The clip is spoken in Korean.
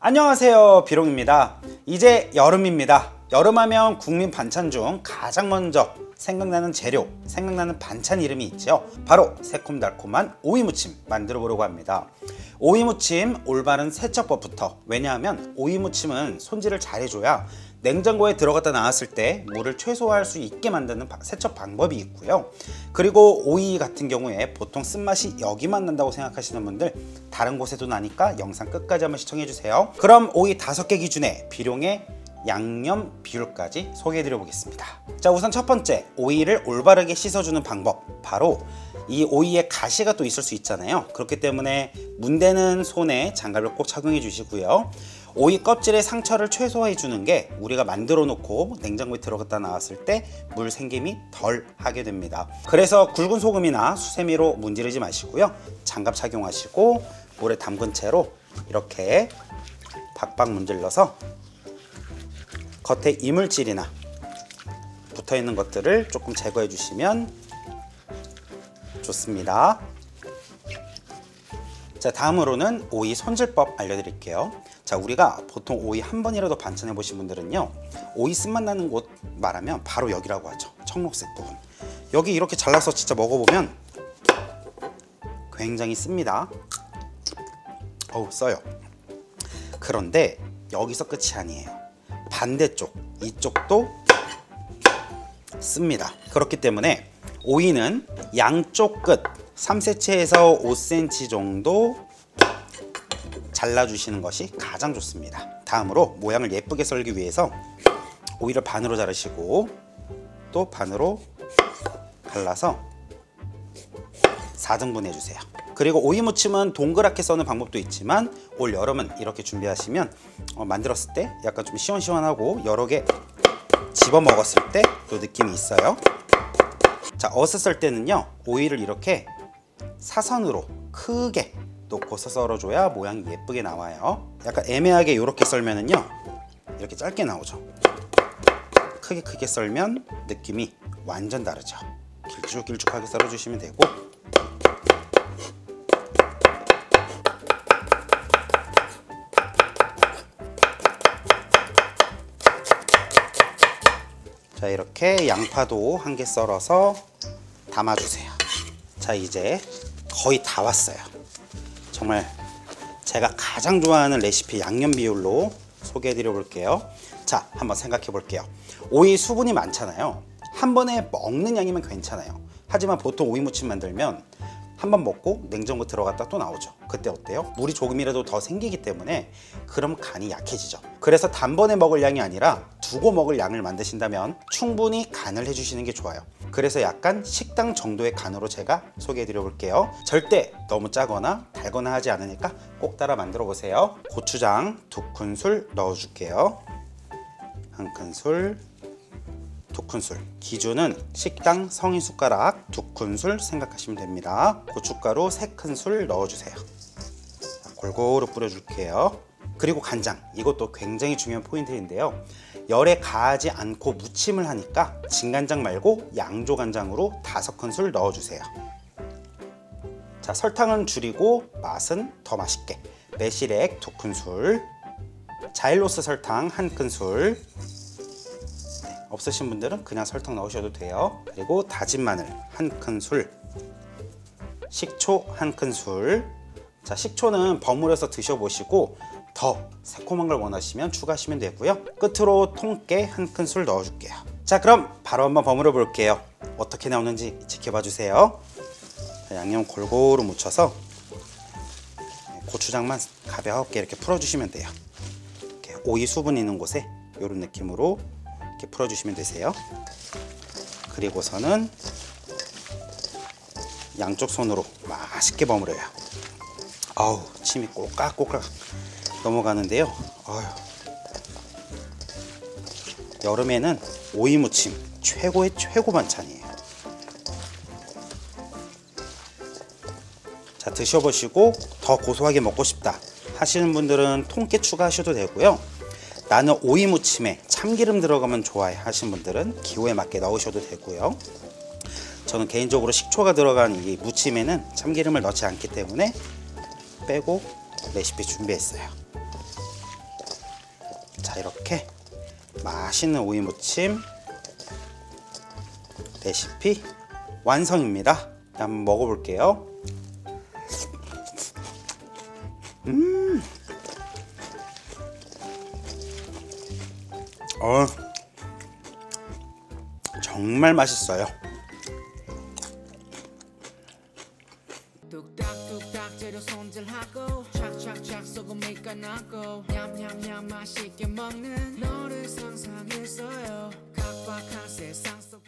안녕하세요, 비롱입니다. 이제 여름입니다. 여름하면 국민 반찬 중 가장 먼저 생각나는 재료, 생각나는 반찬 이름이 있죠. 바로 새콤달콤한 오이무침 만들어 보려고 합니다. 오이무침 올바른 세척법부터, 왜냐하면 오이무침은 손질을 잘 해줘야 냉장고에 들어갔다 나왔을 때 물을 최소화할 수 있게 만드는 세척 방법이 있고요. 그리고 오이 같은 경우에 보통 쓴맛이 여기만 난다고 생각하시는 분들, 다른 곳에도 나니까 영상 끝까지 한번 시청해 주세요. 그럼 오이 5개 기준에 비룡의 양념 비율까지 소개해 드려 보겠습니다. 자, 우선 첫 번째, 오이를 올바르게 씻어주는 방법. 바로 이 오이에 가시가 또 있을 수 있잖아요. 그렇기 때문에 문대는 손에 장갑을 꼭 착용해 주시고요. 오이 껍질의 상처를 최소화해 주는 게 우리가 만들어 놓고 냉장고에 들어갔다 나왔을 때 물 생김이 덜 하게 됩니다. 그래서 굵은 소금이나 수세미로 문지르지 마시고요. 장갑 착용하시고 물에 담근 채로 이렇게 박박 문질러서 겉에 이물질이나 붙어있는 것들을 조금 제거해 주시면 좋습니다. 자, 다음으로는 오이 손질법 알려드릴게요. 자, 우리가 보통 오이 한 번이라도 반찬해 보신 분들은요, 오이 쓴맛 나는 곳 말하면 바로 여기라고 하죠. 청록색 부분. 여기 이렇게 잘라서 진짜 먹어보면 굉장히 씁니다. 어우, 써요. 그런데 여기서 끝이 아니에요. 반대쪽, 이쪽도 씁니다. 그렇기 때문에 오이는 양쪽 끝 3cm에서 5cm 정도 잘라주시는 것이 가장 좋습니다. 다음으로 모양을 예쁘게 썰기 위해서 오이를 반으로 자르시고 또 반으로 갈라서 4등분 해주세요. 그리고 오이 무침은 동그랗게 써는 방법도 있지만 올 여름은 이렇게 준비하시면 만들었을 때 약간 좀 시원시원하고 여러 개 집어 먹었을 때 또 느낌이 있어요. 자, 어슷 썰 때는요, 오이를 이렇게 사선으로 크게 놓고서 썰어줘야 모양이 예쁘게 나와요. 약간 애매하게 이렇게 썰면은요, 이렇게 짧게 나오죠. 크게 썰면 느낌이 완전 다르죠. 길쭉길쭉하게 썰어주시면 되고, 자, 이렇게 양파도 한 개 썰어서 담아주세요. 자, 이제 거의 다 왔어요. 정말 제가 가장 좋아하는 레시피 양념 비율로 소개해 드려 볼게요. 자, 한번 생각해 볼게요. 오이 수분이 많잖아요. 한 번에 먹는 양이면 괜찮아요. 하지만 보통 오이 무침 만들면 한 번 먹고 냉장고 들어갔다 또 나오죠. 그때 어때요? 물이 조금이라도 더 생기기 때문에 그럼 간이 약해지죠. 그래서 단번에 먹을 양이 아니라 두고 먹을 양을 만드신다면 충분히 간을 해주시는 게 좋아요. 그래서 약간 식당 정도의 간으로 제가 소개해 드려 볼게요. 절대 너무 짜거나 달거나 하지 않으니까 꼭 따라 만들어 보세요. 고추장 2큰술 넣어 줄게요. 1큰술, 2큰술. 기준은 식당 성인 숟가락 2큰술 생각하시면 됩니다. 고춧가루 3큰술 넣어주세요. 골고루 뿌려줄게요. 그리고 간장, 이것도 굉장히 중요한 포인트인데요, 열에 가하지 않고 무침을 하니까 진간장 말고 양조간장으로 5큰술 넣어주세요. 자, 설탕은 줄이고 맛은 더 맛있게 매실액 2큰술, 자일로스 설탕 1큰술, 없으신 분들은 그냥 설탕 넣으셔도 돼요. 그리고 다진 마늘 1큰술, 식초 1큰술. 자, 식초는 버무려서 드셔보시고 더 새콤한 걸 원하시면 추가하시면 되고요. 끝으로 통깨 1큰술 넣어줄게요. 자, 그럼 바로 한번 버무려 볼게요. 어떻게 나오는지 지켜봐 주세요. 자, 양념 골고루 묻혀서 고추장만 가볍게 이렇게 풀어주시면 돼요. 이렇게 오이 수분 있는 곳에 이런 느낌으로 이렇게 풀어주시면 되세요. 그리고서는 양쪽 손으로 맛있게 버무려요. 아우, 침이 꼴깍꼴깍 넘어가는데요. 어휴. 여름에는 오이 무침 최고의 최고 반찬이에요. 자, 드셔보시고 더 고소하게 먹고 싶다 하시는 분들은 통깨 추가하셔도 되고요. 나는 오이 무침에 참기름 들어가면 좋아해 하시는 분들은 기호에 맞게 넣으셔도 되고요. 저는 개인적으로 식초가 들어간 이 무침에는 참기름을 넣지 않기 때문에 빼고 레시피 준비했어요. 자, 이렇게 맛있는 오이 무침 레시피 완성입니다. 한번 먹어볼게요. 정말 맛있어요. 뚝딱뚝딱 재료 손질하고 착착착 소금이 까놨고 냠냠냠 맛있게 먹는 너를 상상했어요. 각박한 세상 속